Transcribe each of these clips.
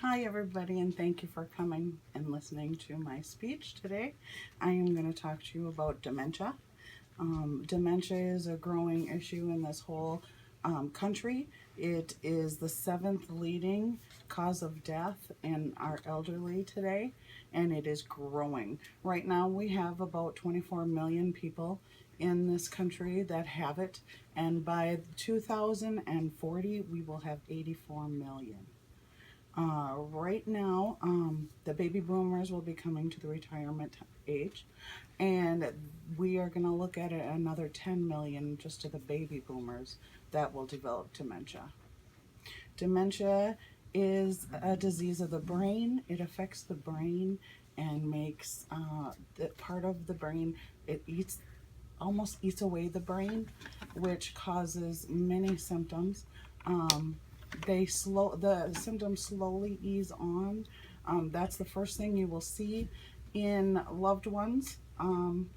Hi everybody, and thank you for coming and listening to my speech today. I am going to talk to you about dementia. Dementia is a growing issue in this whole country. It is the seventh leading cause of death in our elderly today, and it is growing. Right now we have about 24 million people in this country that have it, and by 2040 we will have 84 million. Right now, the baby boomers will be coming to the retirement age, and we are going to look at another 10 million just to the baby boomers that will develop dementia. Dementia is a disease of the brain. It affects the brain and makes the part of the brain, it almost eats away the brain, which causes many symptoms. The symptoms slowly ease on. That's the first thing you will see in loved ones. And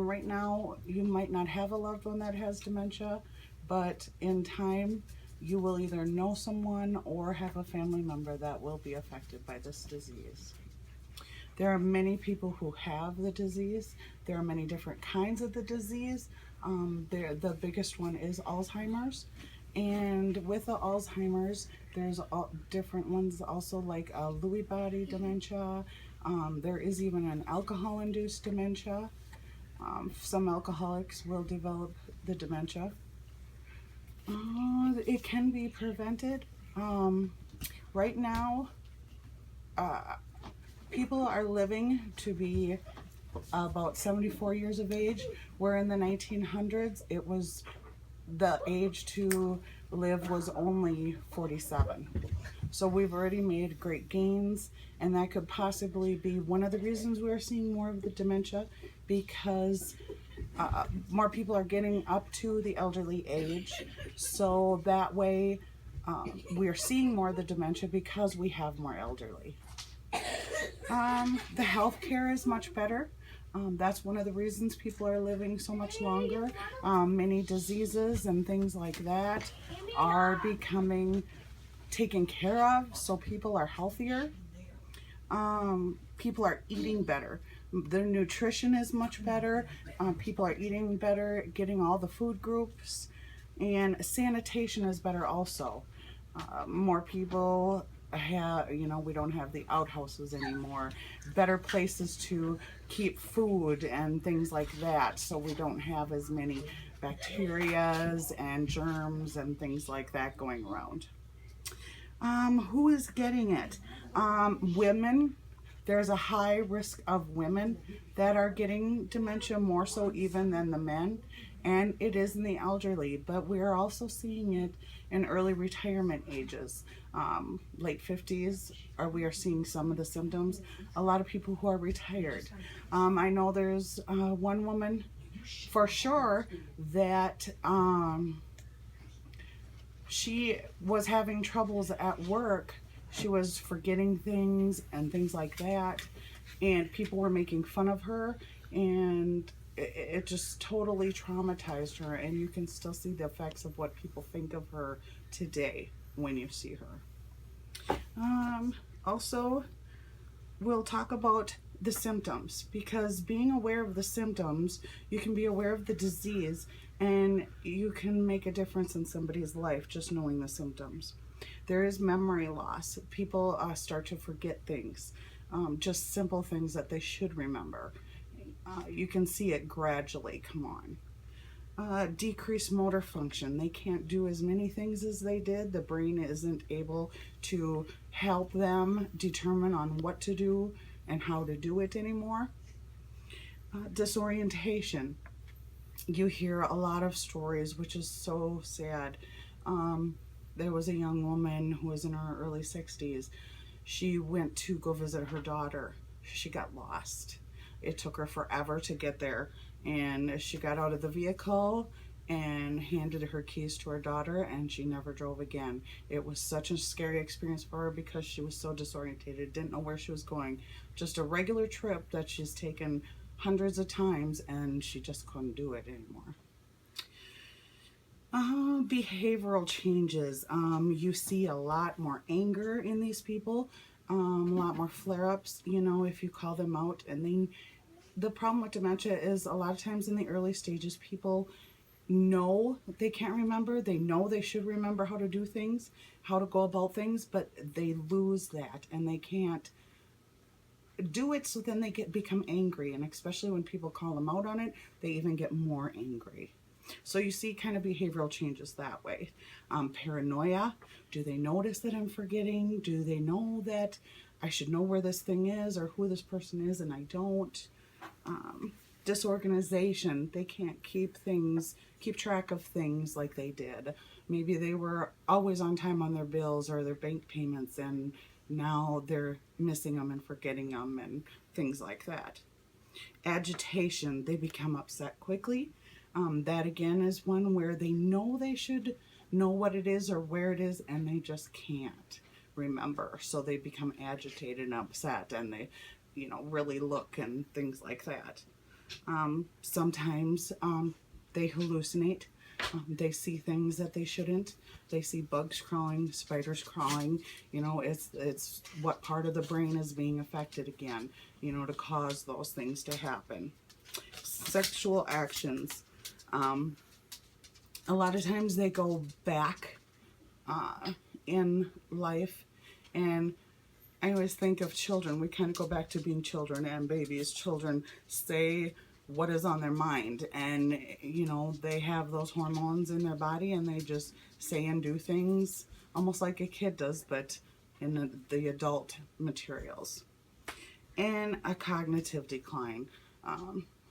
right now, you might not have a loved one that has dementia, but in time, you will either know someone or have a family member that will be affected by this disease. There are many people who have the disease. There are many different kinds of the disease. The biggest one is Alzheimer's. And with the Alzheimer's, there's different ones also, like Lewy body dementia. There is even an alcohol-induced dementia. Some alcoholics will develop the dementia. It can be prevented. Right now, people are living to be about 74 years of age, where in the 1900s, it was the age to live was only 47. So we've already made great gains, and that could possibly be one of the reasons we're seeing more of the dementia, because more people are getting up to the elderly age. So that way we're seeing more of the dementia because we have more elderly. The healthcare is much better. That's one of the reasons people are living so much longer. Many diseases and things like that are becoming taken care of, so people are healthier. People are eating better. Their nutrition is much better. People are eating better, getting all the food groups, and sanitation is better also. More people have, we don't have the outhouses anymore. Better places to keep food and things like that, so we don't have as many bacterias and germs and things like that going around. Who is getting it? Women. There's a high risk of women that are getting dementia, more so even than the men, and it is in the elderly, but we're also seeing it in early retirement ages. Late 50s, we are seeing some of the symptoms. A lot of people who are retired. I know there's one woman for sure that she was having troubles at work. She was forgetting things and things like that, and people were making fun of her, and it just totally traumatized her, and you can still see the effects of what people think of her today when you see her. Also, we'll talk about the symptoms, because being aware of the symptoms, you can be aware of the disease, and you can make a difference in somebody's life just knowing the symptoms. There is memory loss. People start to forget things, just simple things that they should remember. You can see it gradually come on. Decreased motor function. They can't do as many things as they did. The brain isn't able to help them determine on what to do and how to do it anymore. Disorientation. You hear a lot of stories, which is so sad. There was a young woman who was in her early 60s. She went to go visit her daughter. She got lost. It took her forever to get there, and she got out of the vehicle and handed her keys to her daughter, and she never drove again. It was such a scary experience for her because she was so disorientated, didn't know where she was going. Just a regular trip that she's taken hundreds of times, and she just couldn't do it anymore. Behavioral changes. You see a lot more anger in these people, a lot more flare-ups, you know, if you call them out. And the problem with dementia is a lot of times in the early stages, people know they can't remember. They know they should remember how to do things, how to go about things, but they lose that and they can't do it, so then they become angry, and especially when people call them out on it, they even get more angry. So you see kind of behavioral changes that way. Paranoia. Do they notice that I'm forgetting? Do they know that I should know where this thing is or who this person is and I don't? Disorganization. They can't keep track of things like they did. Maybe they were always on time on their bills or their bank payments, and now they're missing them and forgetting them and things like that. Agitation. They become upset quickly. That again is one where they know they should know what it is or where it is, and they just can't remember. So they become agitated and upset, and they, you know, really look and things like that. Sometimes they hallucinate. They see things that they shouldn't. They see bugs crawling, spiders crawling. You know, it's what part of the brain is being affected again, you know, to cause those things to happen. Sexual actions. A lot of times they go back in life, and I always think of children. We kind of go back to being children and babies. Children say what is on their mind, and you know, they have those hormones in their body and they just say and do things almost like a kid does, but in the adult materials. And a cognitive decline,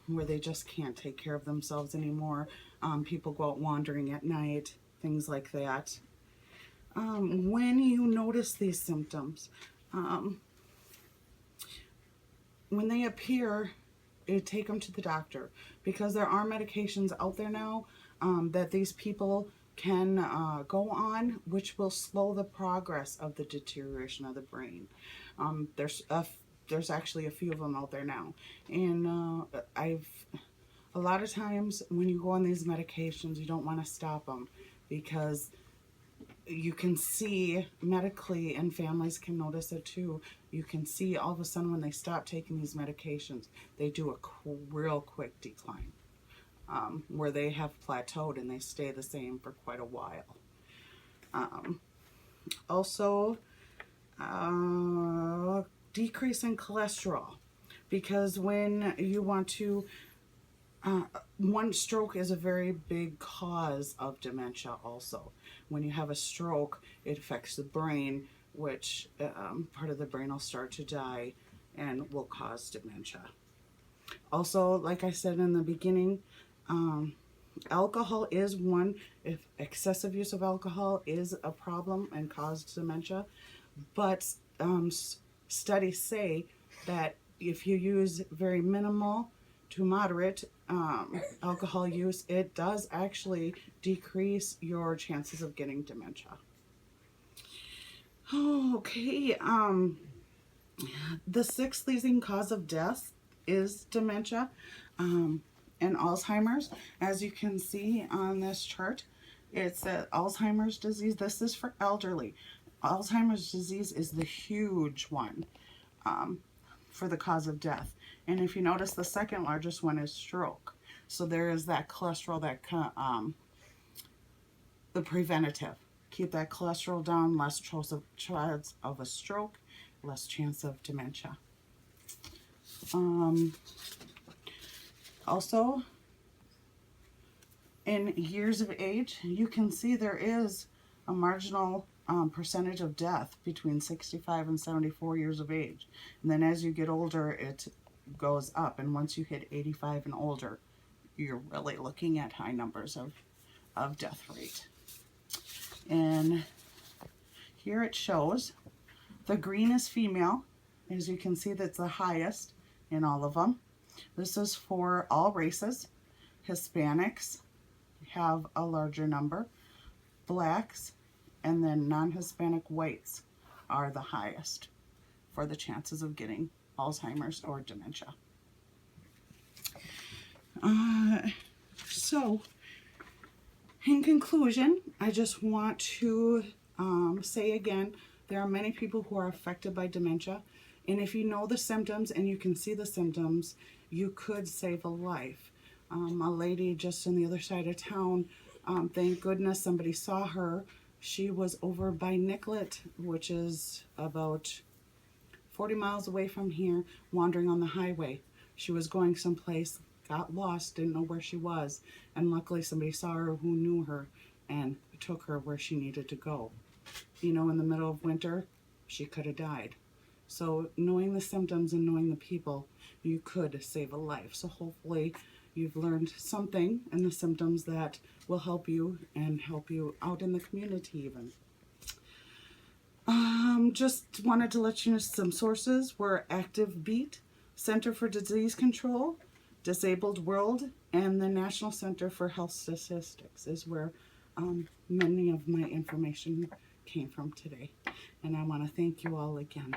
where they just can't take care of themselves anymore. People go out wandering at night, things like that. When you notice these symptoms, when they appear, you take them to the doctor, because there are medications out there now that these people can go on, which will slow the progress of the deterioration of the brain. There's actually a few of them out there now, and a lot of times when you go on these medications, you don't want to stop them, because you can see medically, and families can notice it too. You can see all of a sudden when they stop taking these medications, they do a real quick decline, where they have plateaued and they stay the same for quite a while. Also, decrease in cholesterol, because when you want to, one stroke is a very big cause of dementia also. When you have a stroke, it affects the brain, which part of the brain will start to die and will cause dementia. Also, like I said in the beginning, alcohol is one. If excessive use of alcohol is a problem and causes dementia, but studies say that if you use very minimal to moderate alcohol use, it does actually decrease your chances of getting dementia. Okay, the sixth leading cause of death is dementia and Alzheimer's. As you can see on this chart, it's Alzheimer's disease. This is for elderly. Alzheimer's disease is the huge one for the cause of death. And if you notice, the second largest one is stroke. So there is that cholesterol, that the preventative. Keep that cholesterol down, less chance of a stroke, less chance of dementia. Also, in years of age, you can see there is a marginal percentage of death between 65 and 74 years of age. And then as you get older, it goes up. And once you hit 85 and older, you're really looking at high numbers of death rate. And here it shows the green is female. As you can see, that's the highest in all of them. This is for all races. Hispanics have a larger number. Blacks and then non-Hispanic whites are the highest for the chances of getting Alzheimer's or dementia. So, In conclusion, I just want to say again, there are many people who are affected by dementia. And if you know the symptoms and you can see the symptoms, you could save a life. A lady just on the other side of town, thank goodness somebody saw her. She was over by Nicollet, which is about 40 miles away from here, wandering on the highway. She was going someplace, got lost, didn't know where she was, and luckily somebody saw her who knew her and took her where she needed to go. You know, in the middle of winter, she could have died. So knowing the symptoms and knowing the people, you could save a life. So hopefully you've learned something in the symptoms that will help you and help you out in the community even. Just wanted to let you know some sources. We're Active Beat, Center for Disease Control, Disabled World, and the National Center for Health Statistics is where many of my information came from today. And I want to thank you all again.